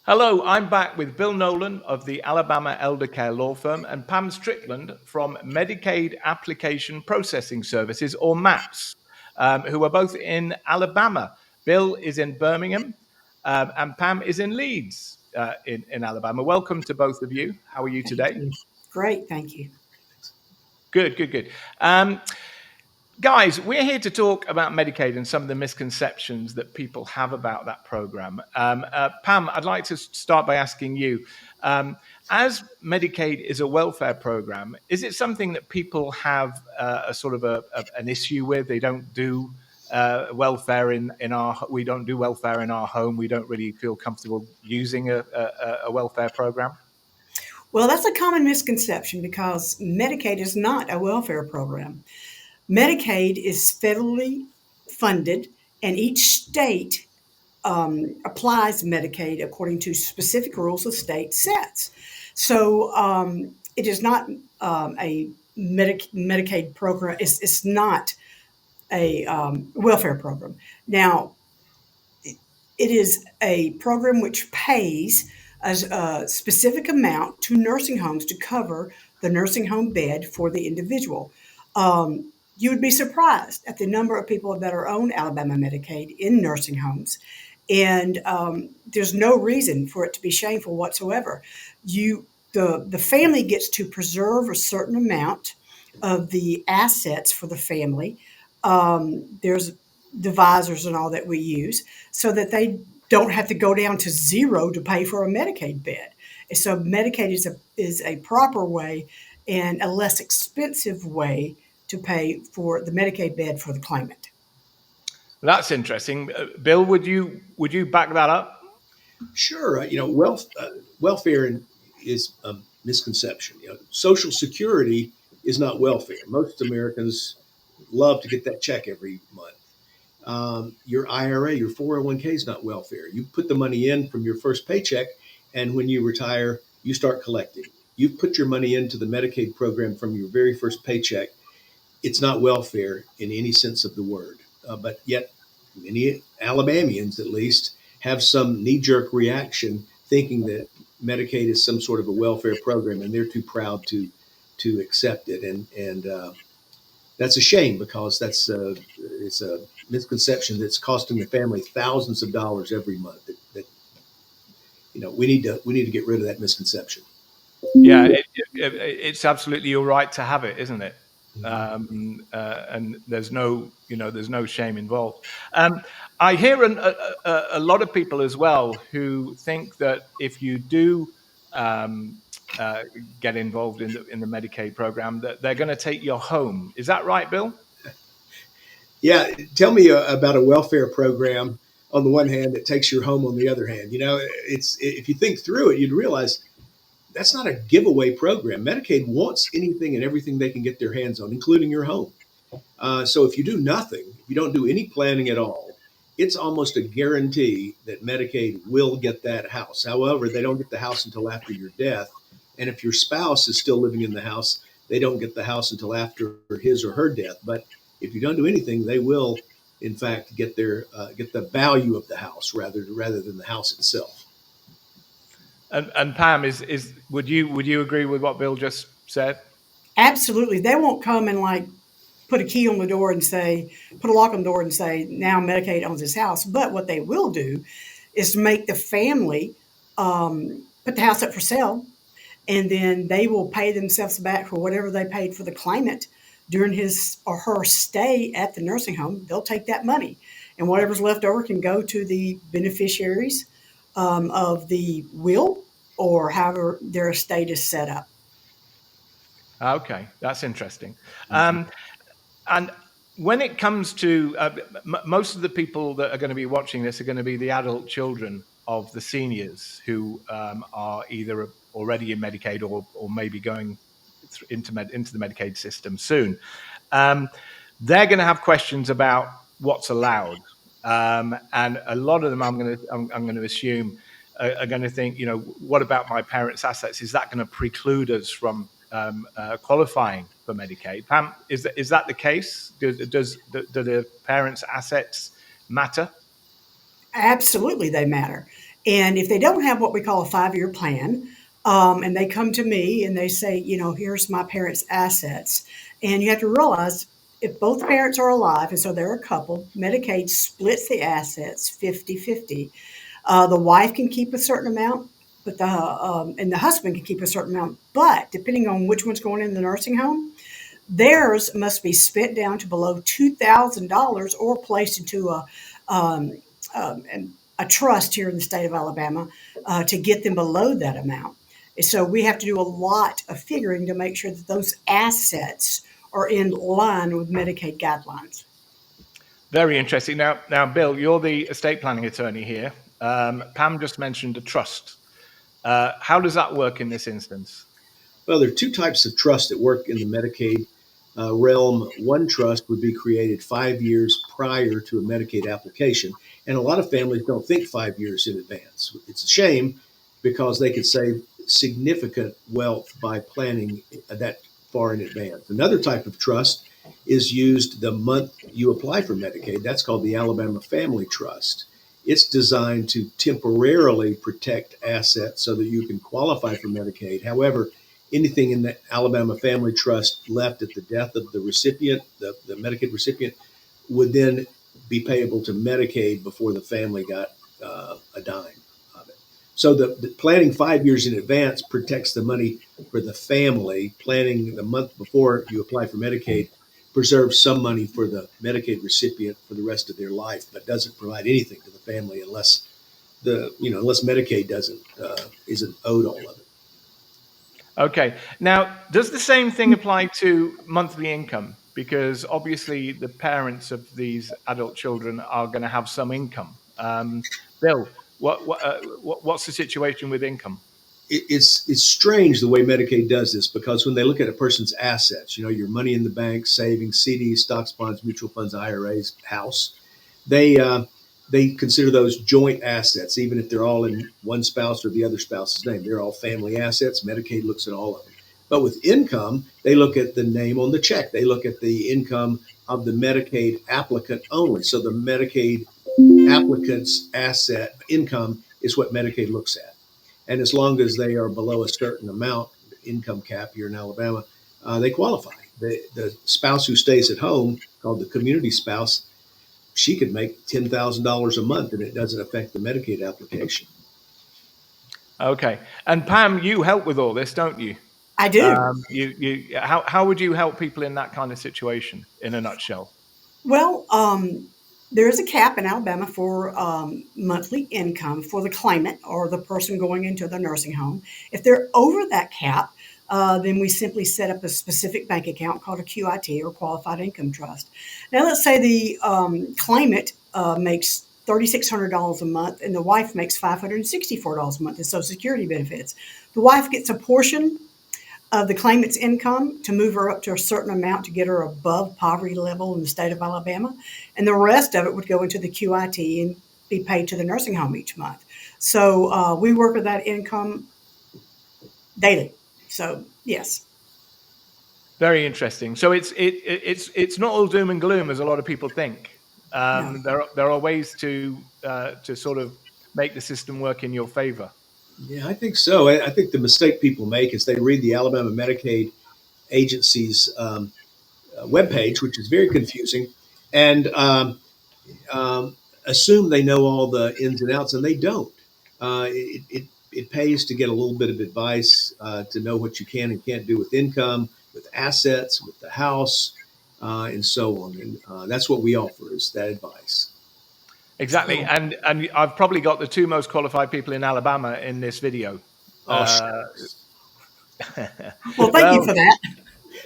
Hello, I'm back with Bill Nolan of the Alabama Elder Care Law Firm and Pam Strickland from Medicaid Application Processing Services, or MAPS, who are both in Alabama. Bill is in Birmingham and Pam is in Leeds in Alabama. Welcome to both of you. How are you Thank today? you. Great, thank you. Good, good, good. Guys, we're here to talk about Medicaid and some of the misconceptions that people have about that program. Pam, I'd like to start by asking you, as Medicaid is a welfare program, is it something that people have an issue with? They don't do welfare we don't do welfare in our home. We don't really feel comfortable using a welfare program. Well, that's a common misconception because Medicaid is not a welfare program. Medicaid is federally funded, and each state applies Medicaid according to specific rules the state sets. So it is not a Medicaid program. It's not a welfare program. Now, it is a program which pays a specific amount to nursing homes to cover the nursing home bed for the individual. You would be surprised at the number of people that are on Alabama Medicaid in nursing homes, and there's no reason for it to be shameful whatsoever. The family gets to preserve a certain amount of the assets for the family. There's divisors and all that we use so that they don't have to go down to zero to pay for a Medicaid bed. And so Medicaid is a proper way and a less expensive way to pay for the Medicaid bed for the claimant. That's interesting. Bill, would you back that up? Sure. Welfare is a misconception. Social Security is not welfare. Most Americans love to get that check every month. Your IRA, your 401k is not welfare. You put the money in from your first paycheck, and when you retire, you start collecting. You put your money into the Medicaid program from your very first paycheck. It's not welfare in any sense of the word. But yet, many Alabamians, at least, have some knee-jerk reaction thinking that Medicaid is some sort of a welfare program, and they're too proud to accept it. And that's a shame because it's a misconception that's costing the family thousands of dollars every month. We need to get rid of that misconception. Yeah, it's absolutely your right to have it, isn't it? And there's no shame involved. I hear a lot of people as well who think that if you do um, get involved in the Medicaid program, that they're going to take your home. Is that right, Bill? Yeah, tell me about a welfare program on the one hand that takes your home on the other hand. It's if you think through it, you'd realize that's not a giveaway program. Medicaid wants anything and everything they can get their hands on, including your home. So if you do nothing, if you don't do any planning at all, it's almost a guarantee that Medicaid will get that house. However, they don't get the house until after your death. And if your spouse is still living in the house, they don't get the house until after his or her death. But if you don't do anything, they will, in fact, get the value of the house rather than the house itself. And Pam, would you agree with what Bill just said? Absolutely. They won't come and put a key on the door and put a lock on the door and say, now Medicaid owns this house. But what they will do is to make the family put the house up for sale, and then they will pay themselves back for whatever they paid for the claimant during his or her stay at the nursing home. They'll take that money, and whatever's left over can go to the beneficiaries of the will or however their estate is set up. Okay, that's interesting. And when it comes to most of the people that are going to be watching this are going to be the adult children of the seniors who are either already in Medicaid or maybe going into the Medicaid system soon. They're going to have questions about what's allowed, and a lot of them I'm going to assume are going to think, what about my parents' assets? Is that going to preclude us from qualifying for Medicaid? Pam, is that the case? Do the parents' assets matter? Absolutely, they matter. And if they don't have what we call a 5-year plan, and they come to me and they say, here's my parents' assets. And you have to realize if both parents are alive, and so they're a couple, Medicaid splits the assets 50-50. The wife can keep a certain amount, but and the husband can keep a certain amount. But depending on which one's going in the nursing home, theirs must be spent down to below $2,000 or placed into um, a trust here in the state of Alabama to get them below that amount. So we have to do a lot of figuring to make sure that those assets are in line with Medicaid guidelines. Very interesting. Now, Bill, you're the estate planning attorney here. Pam just mentioned a trust. How does that work in this instance? Well, there are two types of trust that work in the Medicaid realm. One trust would be created 5 years prior to a Medicaid application. And a lot of families don't think 5 years in advance. It's a shame because they could save significant wealth by planning that far in advance. Another type of trust is used the month you apply for Medicaid. That's called the Alabama Family Trust. It's designed to temporarily protect assets so that you can qualify for Medicaid. However, anything in the Alabama Family Trust left at the death of the recipient, the Medicaid recipient, would then be payable to Medicaid before the family got a dime of it. So the planning 5 years in advance protects the money for the family. Planning the month before you apply for Medicaid preserves some money for the Medicaid recipient for the rest of their life, but doesn't provide anything to the family unless Medicaid isn't owed all of it. Okay. Now, does the same thing apply to monthly income? Because obviously the parents of these adult children are going to have some income. Bill, what's the situation with income? It's strange the way Medicaid does this, because when they look at a person's assets, your money in the bank, savings, CDs, stocks, bonds, mutual funds, IRAs, house, they consider those joint assets, even if they're all in one spouse or the other spouse's name. They're all family assets. Medicaid looks at all of them. But with income, they look at the name on the check. They look at the income of the Medicaid applicant only. So the Medicaid applicant's asset income is what Medicaid looks at. And as long as they are below a certain amount, income cap here in Alabama, they qualify. The spouse who stays at home, called the community spouse, she could make $10,000 a month, and it doesn't affect the Medicaid application. Okay. And Pam, you help with all this, don't you? I do. How would you help people in that kind of situation, in a nutshell? Well, there is a cap in Alabama for monthly income for the claimant or the person going into the nursing home. If they're over that cap, then we simply set up a specific bank account called a QIT, or Qualified Income Trust. Now, let's say the claimant makes $3,600 a month and the wife makes $564 a month in Social Security benefits. The wife gets a portion of the claimant's income to move her up to a certain amount to get her above poverty level in the state of Alabama. And the rest of it would go into the QIT and be paid to the nursing home each month. So we work with that income daily. So, yes. Very interesting. So it's not all doom and gloom as a lot of people think. No. There are ways to sort of make the system work in your favor. Yeah, I think so. I think the mistake people make is they read the Alabama Medicaid Agency's webpage, which is very confusing, and assume they know all the ins and outs, and they don't. It pays to get a little bit of advice to know what you can and can't do with income, with assets, with the house, and so on. And that's what we offer, is that advice. Exactly. And I've probably got the two most qualified people in Alabama in this video. Well, thank you for that.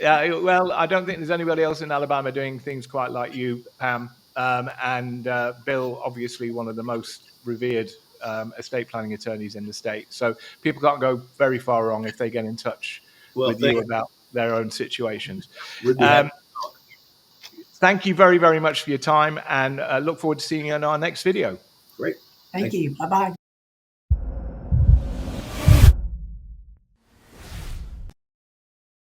Yeah, well, I don't think there's anybody else in Alabama doing things quite like you, Pam. And Bill, obviously one of the most revered estate planning attorneys in the state. So people can't go very far wrong if they get in touch with you about their own situations. Thank you very, very much for your time, and look forward to seeing you in our next video. Great. Thank you. Bye-bye.